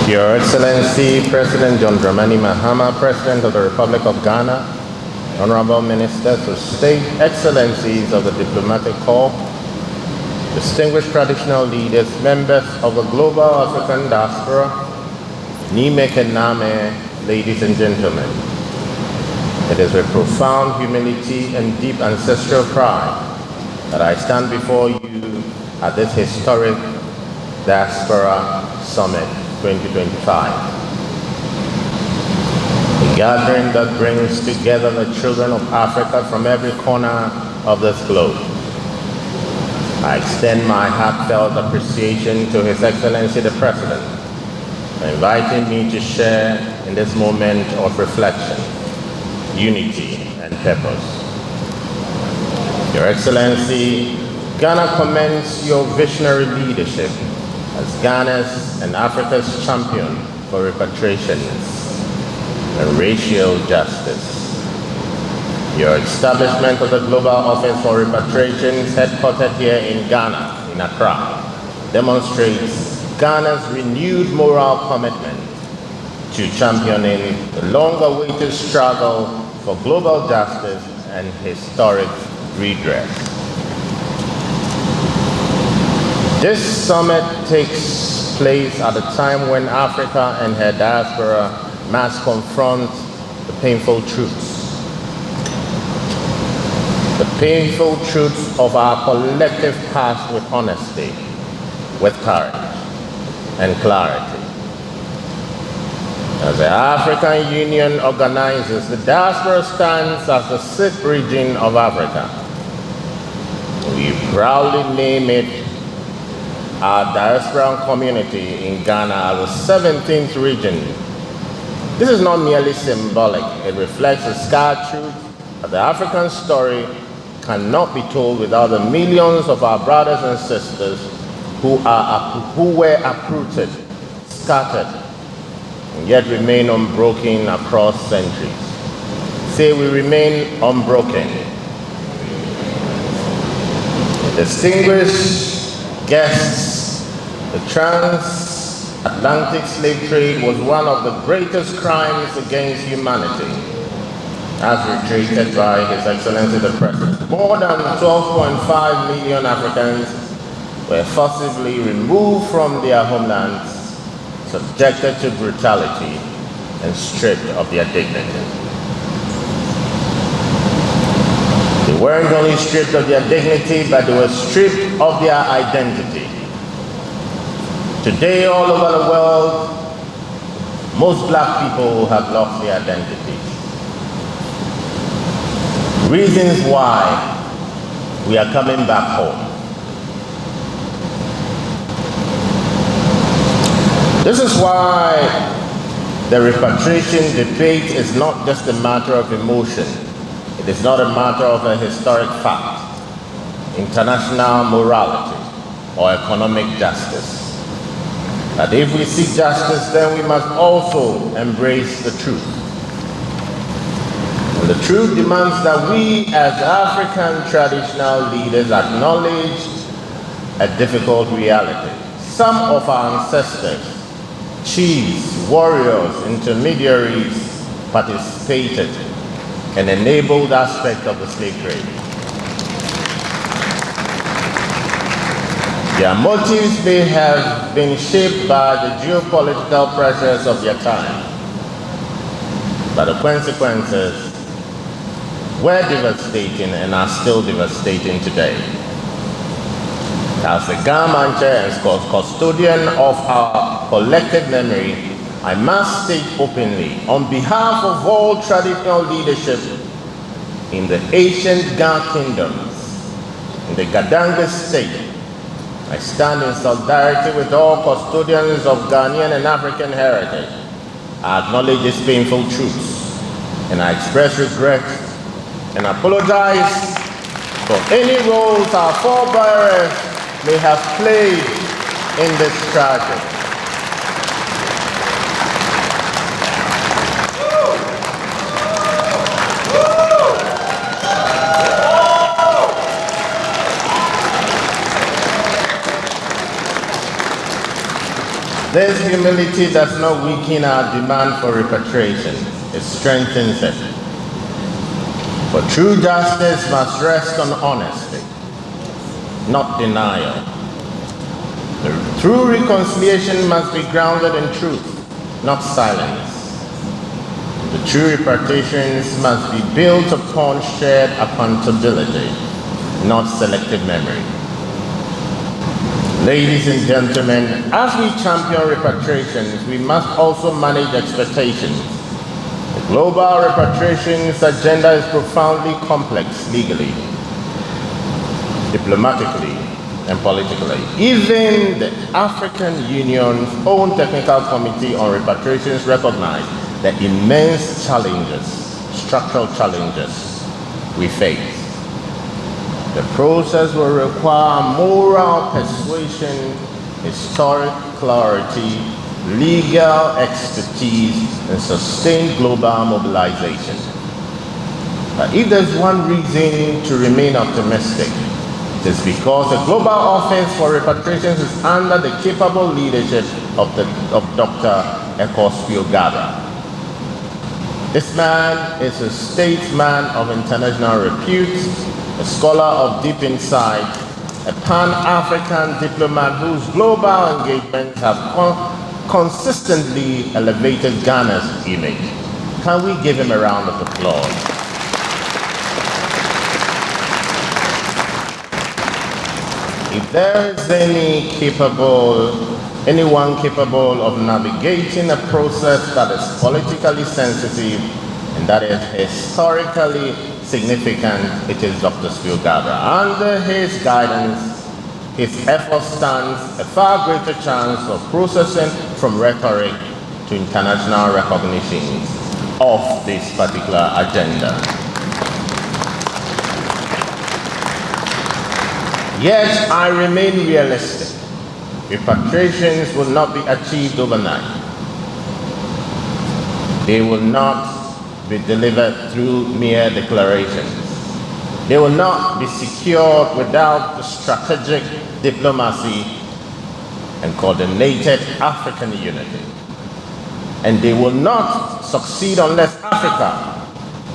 Your Excellency President John Dramani Mahama, President of the Republic of Ghana, Honorable Ministers of State, Excellencies of the Diplomatic Corps, distinguished traditional leaders, members of the global African diaspora, Nime Name, ladies and gentlemen. It is with profound humility and deep ancestral pride that I stand before you at this historic Diaspora Summit 2025. A gathering that brings together the children of Africa from every corner of this globe. I extend my heartfelt appreciation to His Excellency the President for inviting me to share in this moment of reflection, unity, and purpose. Your Excellency, Ghana commends your visionary leadership as Ghana's and Africa's champion for repatriation and racial justice. Your establishment of the Global Office for Repatriation, headquartered here in Ghana, in Accra, demonstrates Ghana's renewed moral commitment to championing the long-awaited struggle for global justice and historic redress. This summit takes place at a time when Africa and her diaspora must confront the painful truths. The painful truths of our collective past with honesty, with courage, and clarity. As the African Union organizes, the diaspora stands as the sixth region of Africa. We proudly name it our diaspora community in Ghana as the 17th region. This is not merely symbolic. It reflects the scarred truth that the African story cannot be told without the millions of our brothers and sisters who were uprooted, scattered, and yet remain unbroken across centuries. Say we remain unbroken. Distinguished guests, the transatlantic slave trade was one of the greatest crimes against humanity, as reiterated by His Excellency the President. More than 12.5 million Africans were forcibly removed from their homelands, subjected to brutality, and stripped of their dignity. They weren't only stripped of their dignity, but they were stripped of their identity. Today, all over the world, most black people have lost their identity. Reasons why we are coming back home. This is why the repatriation debate is not just a matter of emotion. It is not a matter of a historic fact, international morality, or economic justice. That if we seek justice, then we must also embrace the truth. And the truth demands that we, as African traditional leaders, acknowledge a difficult reality. Some of our ancestors, chiefs, warriors, intermediaries, participated and enabled aspects of the slave trade. Their motives may have been shaped by the geopolitical pressures of their time, but the consequences were devastating and are still devastating today. As the Mantse and custodian of our collective memory, I must state openly, on behalf of all traditional leadership in the ancient Ga kingdoms, in the Gadanga state, I stand in solidarity with all custodians of Ghanaian and African heritage. I acknowledge these painful truths, and I express regret and apologize for any roles our forebears may have played in this tragedy. This humility does not weaken our demand for repatriation, it strengthens it. For true justice must rest on honesty, not denial. The true reconciliation must be grounded in truth, not silence. The true repatriations must be built upon shared accountability, not selective memory. Ladies and gentlemen, as we champion repatriations, we must also manage expectations. The global repatriations agenda is profoundly complex legally, diplomatically, and politically. Even the African Union's own technical committee on repatriations recognized the immense challenges, structural challenges we face. The process will require moral persuasion, historic clarity, legal expertise, and sustained global mobilization. But if there's one reason to remain optimistic, it is because the Global Office for Repatriations is under the capable leadership of Dr. Tsuru. This man is a statesman of international repute, a scholar of deep insight, a pan-African diplomat whose global engagements have consistently elevated Ghana's image. Can we give him a round of applause? If there is anyone capable of navigating a process that is politically sensitive and that is historically significant, it is Dr. Tsuru. Under his guidance, his effort stands a far greater chance of processing from rhetoric to international recognition of this particular agenda. Yet I remain realistic. Repatriations will not be achieved overnight. They will not be delivered through mere declarations. They will not be secured without the strategic diplomacy and coordinated African unity. And they will not succeed unless Africa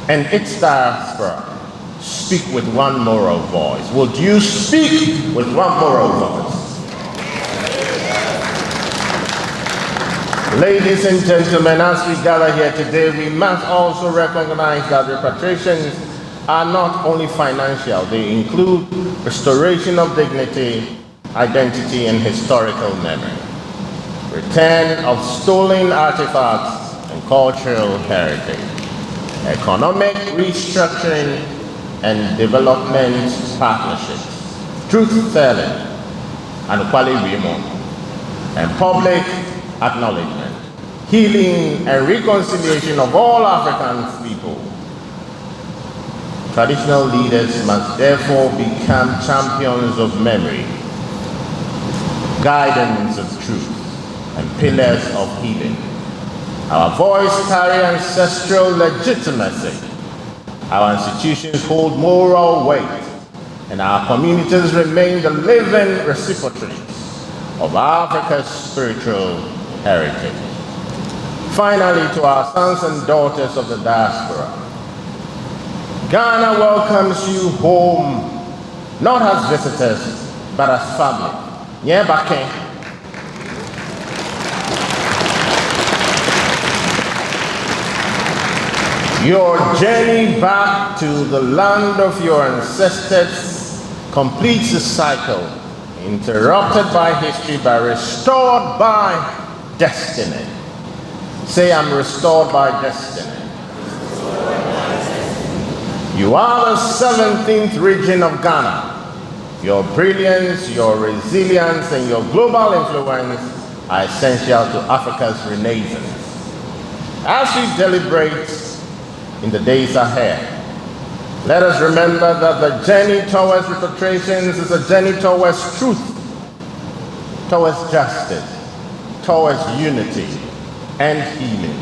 and its diaspora speak with one moral voice. Would you speak with one moral voice? Ladies and gentlemen, as we gather here today, we must also recognize that repatriations are not only financial. They include restoration of dignity, identity, and historical memory, return of stolen artifacts and cultural heritage, economic restructuring and development partnerships, truth-telling and quality and public acknowledgement, healing and reconciliation of all African people. Traditional leaders must therefore become champions of memory, guidance of truth, and pillars of healing. Our voice carries ancestral legitimacy. Our institutions hold moral weight, and our communities remain the living recipients of Africa's spiritual heritage. Finally, to our sons and daughters of the diaspora, Ghana welcomes you home, not as visitors, but as family. Nyebake. Your journey back to the land of your ancestors completes the cycle, interrupted by history, but restored by destiny. Say, I'm restored by destiny. You are the 17th region of Ghana. Your brilliance, your resilience, and your global influence are essential to Africa's renaissance. As we deliberate in the days ahead, let us remember that the journey towards repatriations is a journey towards truth, towards justice, towards unity and healing.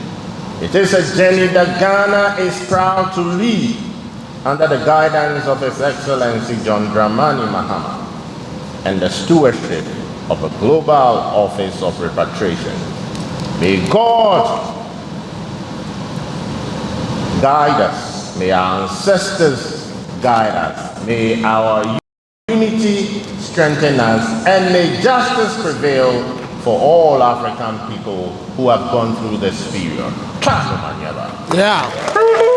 It is a journey that Ghana is proud to lead under the guidance of His Excellency John Dramani Mahama and the stewardship of the Global Office of Repatriation. May God guide us. May our ancestors guide us. May our unity strengthen us, and may justice prevail for all African people who have gone through this period. Yeah.